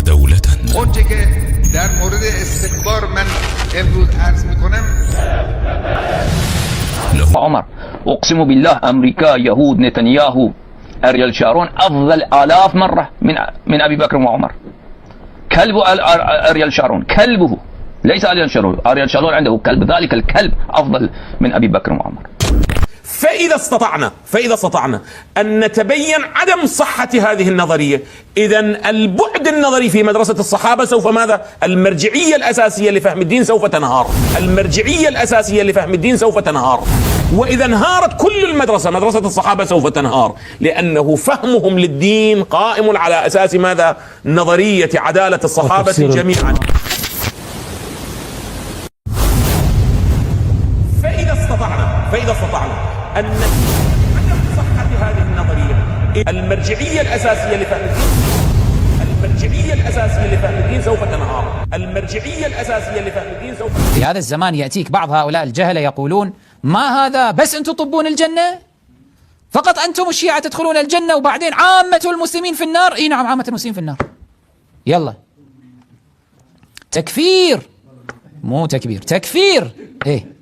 دولة. اونچه که در مورد استکبار من امروز عرض میکنم عمر اقسم بالله امريكا يهود نتنياهو اريال شارون افضل الاف مرة من ابي بكر وعمر. كلب اريال شارون كلبه ليس اريال شارون. اريال شارون عنده كلب، ذلك الكلب افضل من ابي بكر وعمر. فإذا استطعنا أن نتبين عدم صحة هذه النظرية، إذن البعد النظري في مدرسة الصحابة سوف ماذا؟ المرجعية الأساسية لفهم الدين سوف تنهار. المرجعية الأساسية لفهم الدين سوف تنهار. وإذا انهارت كل المدرسة، مدرسة الصحابة سوف تنهار، لأنه فهمهم للدين قائم على أساس ماذا؟ نظرية عدالة الصحابة جميعا. فإذا استطعنا أن عدم صحة هذه النظرية، المرجعية الأساسية لفهم الدين سوف تنهار. المرجعية الأساسية لفهم الدين سوف تنهار. في هذا الزمان يأتيك بعض هؤلاء الجهلة يقولون ما هذا بس أنتم تطبون الجنة؟ فقط أنتم الشيعة تدخلون الجنة وبعدين عامة المسلمين في النار؟ إي نعم، عامة المسلمين في النار. يلا تكفير، مو تكبير، تكفير. إيه،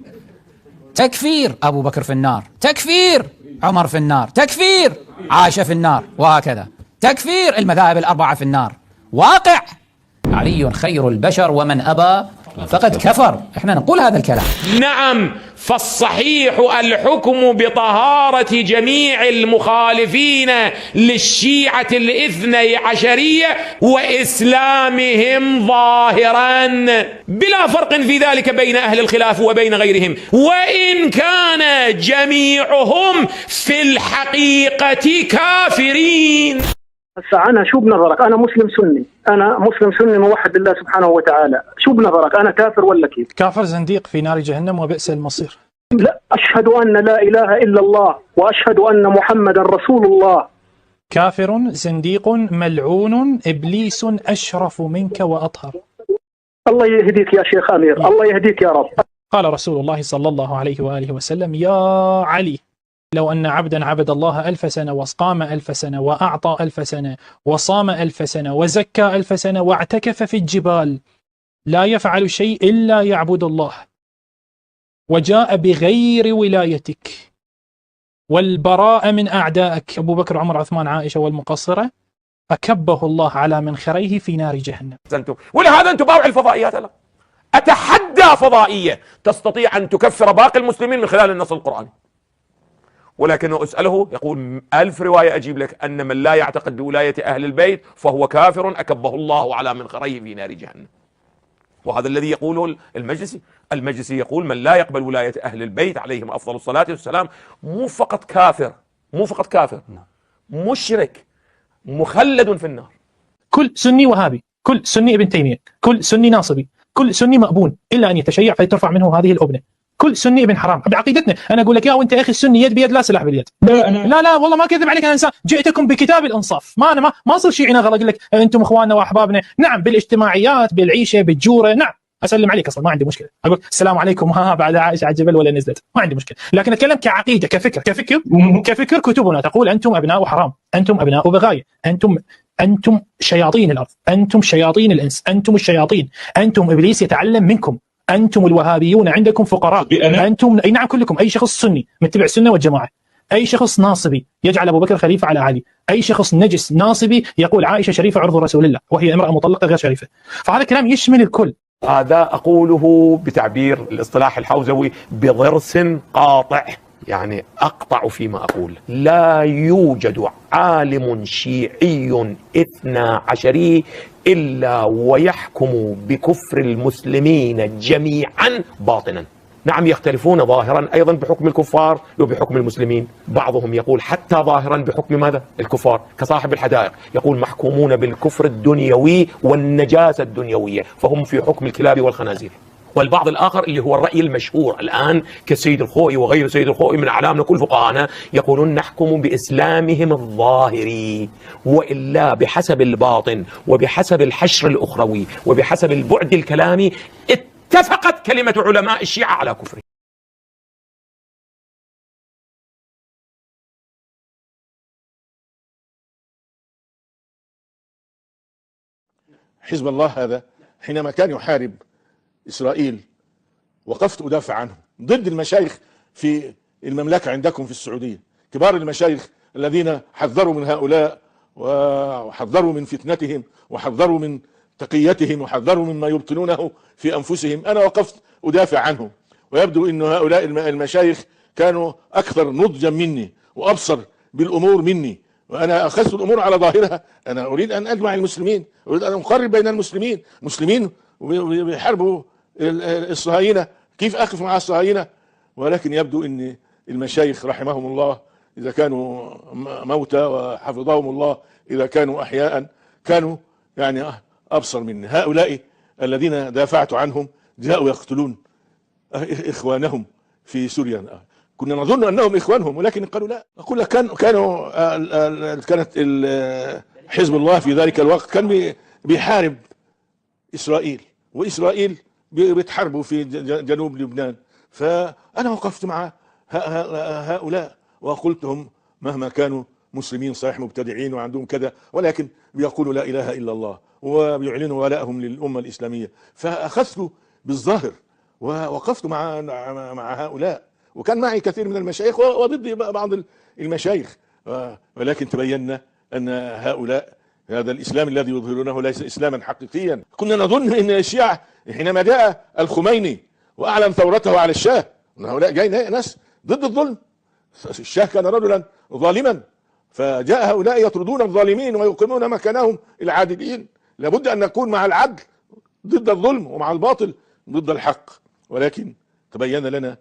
تكفير أبو بكر في النار، تكفير عمر في النار، تكفير عائشة في النار، وهكذا تكفير المذاهب الأربعة في النار. واقع علي خير البشر ومن أبى فقد كفر. احنا نقول هذا الكلام. نعم، فالصحيح الحكم بطهارة جميع المخالفين للشيعة الاثني عشرية وإسلامهم ظاهرا بلا فرق في ذلك بين أهل الخلاف وبين غيرهم، وإن كان جميعهم في الحقيقة كافرين. هسه أنا شو بنظرك؟ أنا مسلم سني موحد لله سبحانه وتعالى، شو بنظرك؟ أنا كافر ولا كيف؟ كافر زنديق في نار جهنم وبئس المصير. لا، أشهد أن لا إله إلا الله وأشهد أن محمدا رسول الله. كافر زنديق ملعون إبليس أشرف منك وأطهر. الله يهديك يا شيخ أمير، الله يهديك يا رب. قال رسول الله صلى الله عليه وآله وسلم: يا علي، لو أن عبدا عبد الله 1000 سنة وقام 1000 سنة وأعطى 1000 سنة وصام 1000 سنة وزكى 1000 سنة واعتكف في الجبال لا يفعل شيء إلا يعبد الله، وجاء بغير ولايتك والبراء من أعدائك أبو بكر عمر عثمان عائشة والمقصرة، أكبه الله على منخريه في نار جهنم. ولهذا أنتم باوع الفضائيات. أنا أتحدى فضائية تستطيع أن تكفر باقي المسلمين من خلال النص القرآني، ولكنه أسأله يقول 1000 رواية أجيب لك أن من لا يعتقد بولاية أهل البيت فهو كافر أكبه الله على منخريه في نار جهنم. وهذا الذي يقوله المجلسي يقول من لا يقبل ولاية أهل البيت عليهم أفضل الصلاة والسلام مو فقط كافر مشرك مخلد في النار. كل سني وهابي، كل سني ابن تيمية، كل سني ناصبي، كل سني مأبون إلا أن يتشيع فترفع منه هذه الأبنة. كل سني ابن حرام بعقيدتنا. انا اقول لك يا وانت يا اخي السني يد بيد لا سلاح باليد. لا والله ما كذب عليك، انا انسان جئتكم بكتاب الانصاف. ما اصير شيعي غلط اقول لك انتم اخواننا واحبابنا. نعم، بالاجتماعيات بالعيشه بالجوره، نعم اسلم عليك اصلا ما عندي مشكله، اقول السلام عليكم بعد عائشه على الجبل ولا نزلت، ما عندي مشكله. لكن اتكلم كعقيده كفكر كتبنا تقول انتم ابناء حرام، انتم ابناء بغايه، انتم شياطين الارض، انتم شياطين الانس، انتم الشياطين، انتم ابليس يتعلم منكم، أنتم الوهابيون عندكم فقراء، أنتم أي نعم كلكم. أي شخص سني متبع السنة والجماعة، أي شخص ناصبي يجعل أبو بكر خليفة على علي، أي شخص نجس ناصبي يقول عائشة شريفة عرض رسول الله وهي امرأة مطلقة غير شريفة. فهذا كلام يشمل الكل. هذا أقوله بتعبير الاصطلاح الحوزوي بضرس قاطع، يعني أقطع فيما أقول. لا يوجد عالم شيعي 12 إلا ويحكم بكفر المسلمين جميعا باطنا. نعم، يختلفون ظاهرا أيضا بحكم الكفار وبحكم المسلمين. بعضهم يقول حتى ظاهرا بحكم ماذا؟ الكفار، كصاحب الحدائق يقول محكومون بالكفر الدنيوي والنجاسة الدنيوية، فهم في حكم الكلاب والخنازير. والبعض الآخر اللي هو الرأي المشهور الآن كسيد الخوئي وغير سيد الخوئي من أعلامنا كل فقهانا يقولون نحكم بإسلامهم الظاهري، وإلا بحسب الباطن وبحسب الحشر الأخروي وبحسب البعد الكلامي اتفقت كلمة علماء الشيعة على كفره. حزب الله هذا حينما كان يحارب إسرائيل وقفت أدافع عنه ضد المشايخ في المملكة عندكم في السعودية، كبار المشايخ الذين حذروا من هؤلاء وحذروا من فتنتهم وحذروا من تقيتهم وحذروا مما يبطنونه في أنفسهم. أنا وقفت أدافع عنهم، ويبدو أن هؤلاء المشايخ كانوا أكثر نضجا مني وأبصر بالأمور مني، وأنا أخذت الأمور على ظاهرها. أنا أريد أن أجمع المسلمين، أريد أن أقرب بين المسلمين، مسلمين بيحاربوا الصهاينة، كيف أقف مع الصهاينة؟ ولكن يبدو أن المشايخ رحمهم الله إذا كانوا موتى وحفظهم الله إذا كانوا أحياء كانوا يعني أبصر مني. هؤلاء الذين دافعت عنهم جاءوا يقتلون إخوانهم في سوريا، كنا نظن أنهم إخوانهم ولكن قالوا لا. أقول لك كانت حزب الله في ذلك الوقت كان بيحارب إسرائيل، وإسرائيل بتحاربوا في جنوب لبنان، فأنا وقفت مع هؤلاء وقلت هم مهما كانوا مسلمين صحيح مبتدعين وعندهم كذا، ولكن بيقولوا لا إله إلا الله وبيعلنوا ولائهم للأمة الإسلامية، فأخذت بالظاهر ووقفت مع هؤلاء، وكان معي كثير من المشايخ وضد بعض المشايخ، ولكن تبينا أن هؤلاء هذا الإسلام الذي يظهرونه ليس إسلاما حقيقيا. كنا نظن أن الشيعة حينما جاء الخميني وأعلن ثورته على الشاه أن هؤلاء جاي ناس ضد الظلم، الشاه كان رجلا ظالما، فجاء هؤلاء يطردون الظالمين ويقيمون مكانهم العادلين. لابد أن نكون مع العدل ضد الظلم ومع الباطل ضد الحق، ولكن تبين لنا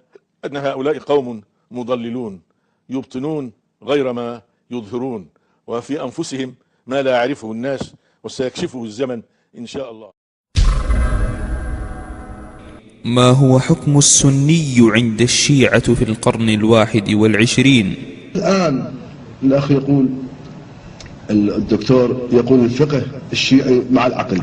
أن هؤلاء قوم مضللون يبطنون غير ما يظهرون، وفي أنفسهم ما لا يعرفه الناس وسيكشفه الزمن إن شاء الله. ما هو حكم السني عند الشيعة في القرن 21؟ الآن الأخ يقول، الدكتور يقول الفقه الشيعي مع العقل.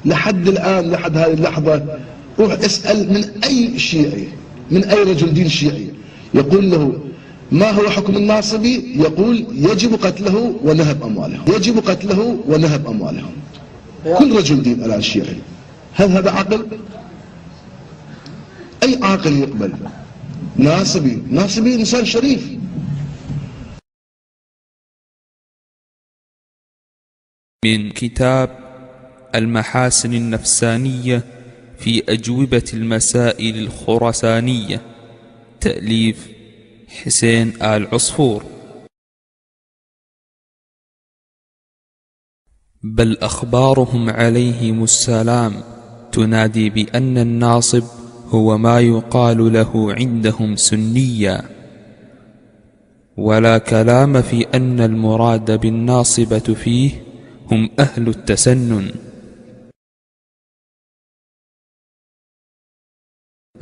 لحد الآن لحد هذه اللحظة روح اسأل من أي شيعي، من أي رجل دين شيعي، يقول له ما هو حكم الناصبي؟ يقول يجب قتله ونهب أموالهم، يجب قتله ونهب أموالهم. كل رجل دين الآن شيعي، هل هذا عقل؟ أي عاقل يقبل؟ ناصبي إنسان شريف. من كتاب المحاسن النفسانية في أجوبة المسائل الخراسانية، تأليف حسين آل عصفور. بل أخبارهم عليهم السلام تنادي بأن الناصب هو ما يقال له عندهم سنيا، ولا كلام في أن المراد بالناصبة فيه هم أهل التسنن،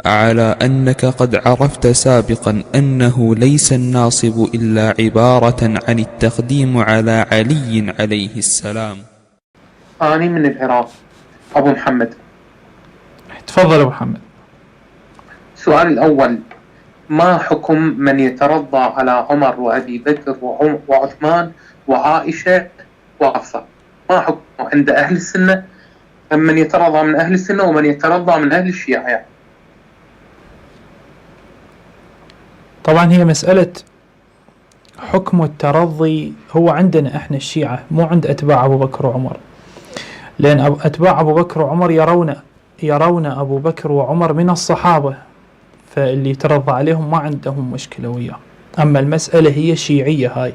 على أنك قد عرفت سابقا أنه ليس الناصب إلا عبارة عن التقديم على علي عليه السلام. أنا من العراق أبو محمد. تفضل أبو محمد. السؤال الأول، ما حكم من يترضى على عمر وأبي بكر وعثمان وعائشة وحفصة؟ ما حكمه عند أهل السنة؟ من يترضى من أهل السنة ومن يترضى من أهل الشيعة يعني. طبعا هي مسألة حكم الترضي هو عندنا احنا الشيعة، مو عند أتباع أبو بكر وعمر، لأن أتباع أبو بكر وعمر يرون أبو بكر وعمر من الصحابة، فاللي يترضى عليهم ما عندهم مشكلة وياه. أما المسألة هي شيعية هاي.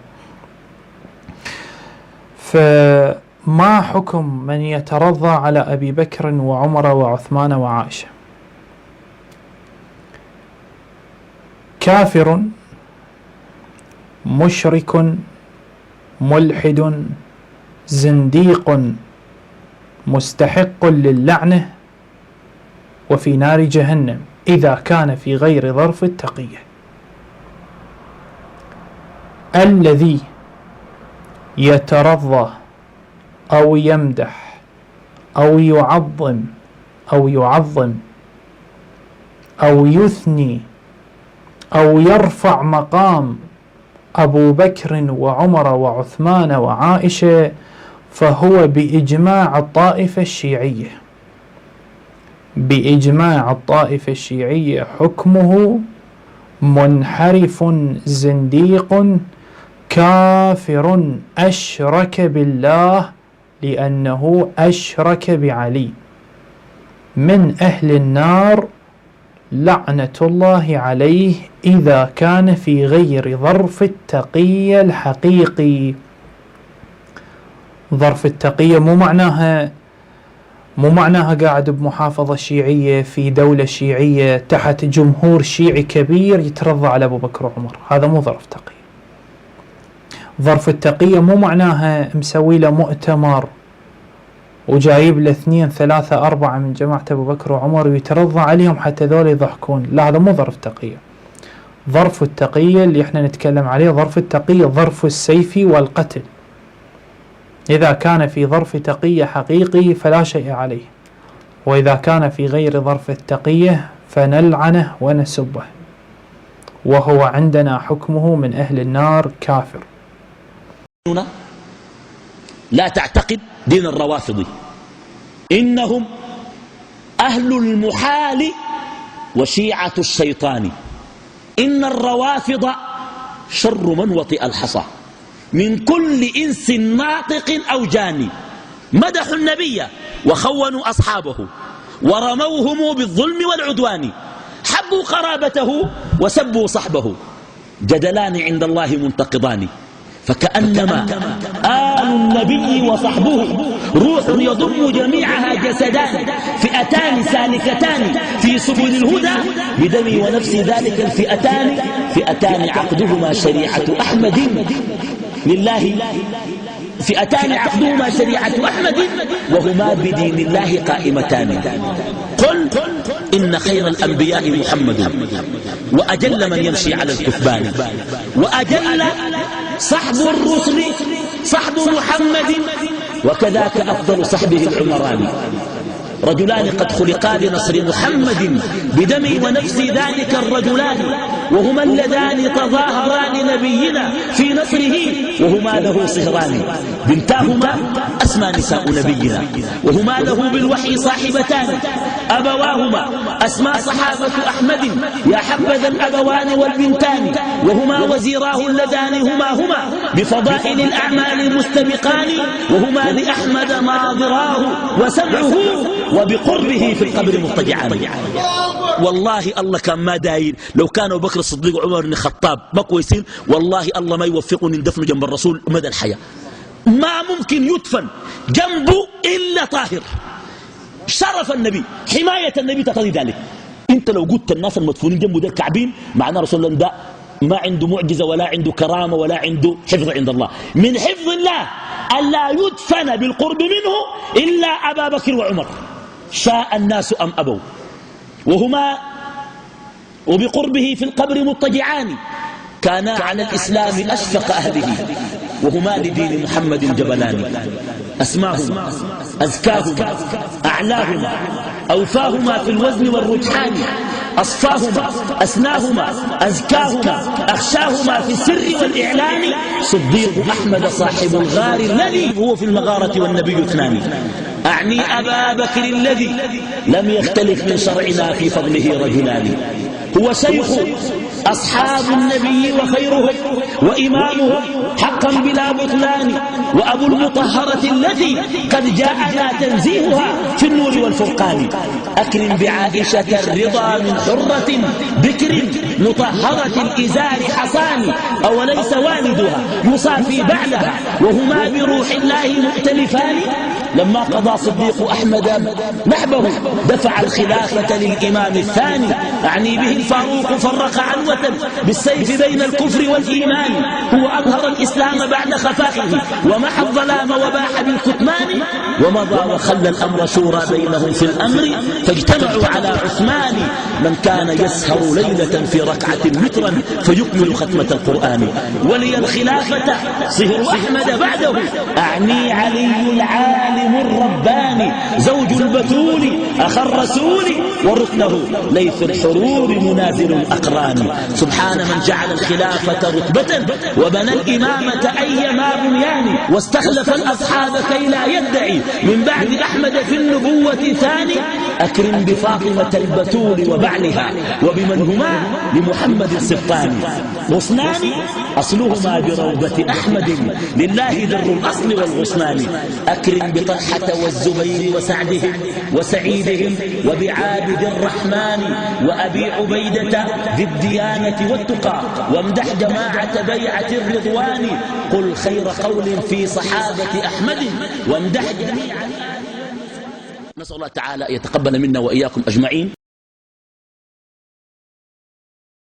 فما حكم من يترضى على أبي بكر وعمر وعثمان وعائشة؟ كافر، مشرك، ملحد، زنديق، مستحق للعنة، وفي نار جهنم إذا كان في غير ظرف التقية. الذي يترضى أو يمدح أو يعظم أو يثني أو يرفع مقام أبو بكر وعمر وعثمان وعائشة، فهو بإجماع الطائفة الشيعية، بإجماع الطائفة الشيعية حكمه منحرف زنديق كافر أشرك بالله لأنه أشرك بعلي، من أهل النار لعنة الله عليه إذا كان في غير ظرف التقية الحقيقي. ظرف التقية مو معناها قاعد بمحافظة شيعية في دولة شيعية تحت جمهور شيعي كبير يترضى على أبو بكر وعمر، هذا مو ظرف تقية. ظرف التقية مو معناها مسوي له مؤتمر وجايب له 2 3 4 من جماعة أبو بكر وعمر ويترضى عليهم حتى ذول يضحكون، لا هذا مو ظرف تقية. ظرف التقية اللي احنا نتكلم عليه ظرف التقية ظرف السيف والقتل، إذا كان في ظرف تقية حقيقي فلا شيء عليه، وإذا كان في غير ظرف التقية فنلعنه ونسبه، وهو عندنا حكمه من أهل النار كافر. لا تعتقد دين الروافض، إنهم أهل المحال وشيعة الشيطان، إن الروافض شر من وطئ الحصى من كل إنس ناطق أو جاني، مدحوا النبي وخونوا أصحابه ورموهم بالظلم والعدوان، حبوا قرابته وسبوا صحبه، جدلان عند الله منتقضان، فكأنما آل النبي وصحبه روح يضم جميعها جسدان، فئتان سالكتان في سبل الهدى بدمي ونفسي ذلك الفئتان، فئتان عقدهما شريعة أحمد لله، فئتان عقدهما شريعة أحمد وهما بدين الله قائمتان. قل إن خير الأنبياء محمد وأجل من يمشي على الكثبان، وأجل صحب الرسل صحب محمد وكذاك أفضل صحبه العمران، رجلان قد خلقا لنصر محمد بدمي ونفسي ذلك الرجلان، وهما اللذان تظاهرا لنبينا في نصره وهما له صهران، بنتاهما أسمى نساء نبينا وهما له بالوحي صاحبتان، أبواهما أسمى صحابة أحمد يا حبذا الأبوان والبنتان، وهما وزيراه اللذان هما بفضائل الأعمال مستبقان، وهما لأحمد ناظراه وسمعه وبقربه في القبر مضطجعان. والله الله كان ما داير، لو كان أبو بكر الصديق وعمر بن الخطاب ما كويسين والله الله ما يوفقني ندفن جنب الرسول مدى الحياة، ما ممكن يدفن جنبه إلا طاهر، شرف النبي حماية النبي تقتضي ذلك. انت لو قلت الناس المدفونين جنبه ده الكعبين معناه رسول الله ده ما عنده معجزة ولا عنده كرامة ولا عنده حفظ عند الله، من حفظ الله ألا يدفن بالقرب منه إلا أبا بكر وعمر شاء الناس أم أبوا، وهما وبقربه في القبر مضطجعان، كانا على الإسلام أشفق أهله، وهما لدين محمد جبلان، أسماهما أزكاهما أعلاهما أوفاهما في الوزن والرجحان، أصفاهما أسناهما أزكاهما أخشاهما في السر والإعلان، صديق أحمد صاحب الغار الذي هو في المغارة والنبي اثنان، أعني أبا بكر الذي لم يختلف من شرعنا في فضله رجلان، هو شيخ أصحاب النبي وخيرهم وإمامهم حقا بلا بطلان، وأبو المطهرة التي قد جاءنا تنزيهها في النور والفرقان، أكرم بعائشة الرضا من حرة بكر مطهرة الإزار حصان، أوليس والدها يصافي بعدها وهما بروح الله مؤتلفان، لما قضى صديق أحمد نحبه دفع الخلافة للإمام الثاني، أعني به الفاروق فرق عنوة بالسيف بين الكفر والإيمان، هو أظهر الإسلام بعد خفائه ومحى الظلام وباح بالكتمان، ومضى وخلى الأمر شورى بينهم في الأمر، فاجتمعوا على عثمان من كان يسهر ليلة في ركعة مترا فيكمل ختمة القرآن، ولي الخلافة صهر أحمد بعده، أعني علي العالم الرباني زوج البتول أخ الرسول وركنه ليث الحرور منازل الأقران، سبحان من جعل الخلافة رتبة وبنى الإمامة أيما بنيان واستخلف الأصحاب كي لا يدعي من بعد أحمد في النبوة ثاني. أكرم بفاطمة البتول وبعلها وبمن هما لمحمد السبطان غصنان أصلهما بروضة أحمد لله در الأصل والغصنان. أكرم بطلحة والزبير وسعدهم وسعيدهم وبعابد الرحمن وأبي عبيدة ذي الديانة والتقى وامدح جماعة بيعة الرضوان. قل خير قول في صحابة أحمد وامدح جميع. نسأل الله تعالى يتقبل منا وإياكم أجمعين.